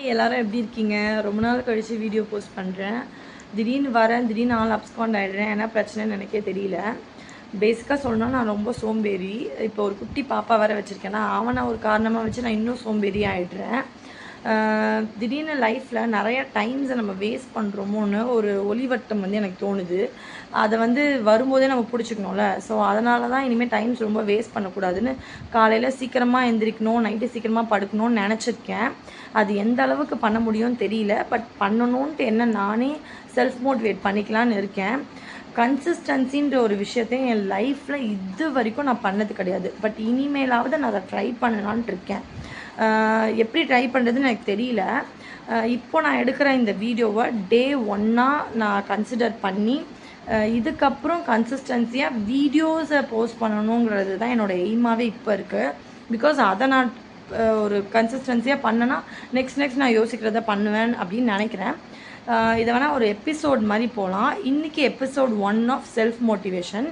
எல்லாரும் எப்படி இருக்கீங்க? ரொம்ப நாள் கழிச்சு வீடியோ போஸ்ட் பண்ணுறேன். திடீர்னு வரேன், திடீர்னு ஆள் அப்ஸ்காண்ட் ஆகிடுறேன். என்ன பிரச்சனைன்னு எனக்கே தெரியல. பேசிக்காக சொல்லணும்னா நான் ரொம்ப சோம்பேறி. இப்போ ஒரு குட்டி பாப்பா வேறு வச்சுருக்கேன்னா அவனை ஒரு காரணமாக வச்சு நான் இன்னும் சோம்பேறி ஆகிடுறேன். திடீர்னு லைஃப்பில் நிறைய டைம்ஸை நம்ம வேஸ்ட் பண்ணுறோமோன்னு ஒரு ஒளிவட்டம் எனக்கு தோணுது. அதை வரும்போதே நம்ம பிடிச்சிக்கணும்ல. ஸோ அதனால தான் இனிமேல் டைம்ஸ் ரொம்ப வேஸ்ட் பண்ணக்கூடாதுன்னு காலையில் சீக்கிரமாக எந்திரிக்கணும், நைட்டு சீக்கிரமாக படுக்கணும்னு நினச்சிருக்கேன். அது எந்த அளவுக்கு பண்ண முடியும்னு தெரியல. பட் பண்ணணுன்ட்டு என்ன நானே செல்ஃப் மோட்டிவேட் பண்ணிக்கலான்னு இருக்கேன். கன்சிஸ்டன்சின்ற ஒரு விஷயத்தையும் என் லைஃப்பில் இது வரைக்கும் நான் பண்ணது கிடையாது. பட் இனிமேலாவது நான் அதை ட்ரை பண்ணலான்ட்டு இருக்கேன். எப்படி ட்ரை பண்ணுறதுன்னு எனக்கு தெரியல. இப்போ நான் எடுக்கிற இந்த வீடியோவை டே 1 நான் கன்சிடர் பண்ணி இதுக்கப்புறம் கன்சிஸ்டன்சியாக வீடியோஸை போஸ்ட் பண்ணணுங்கிறது தான் என்னோடய எய்மாகவே இப்போ இருக்குது. பிகாஸ் அதை நான் ஒரு கன்சிஸ்டன்சியாக பண்ணேன்னா நெக்ஸ்ட் நான் யோசிக்கிறத பண்ணுவேன் அப்படின்னு நினைக்கிறேன். இதை வேணால் ஒரு எபிசோட் மாதிரி போகலாம். இன்றைக்கி எபிசோட் 1 ஆஃப் செல்ஃப் மோட்டிவேஷன்.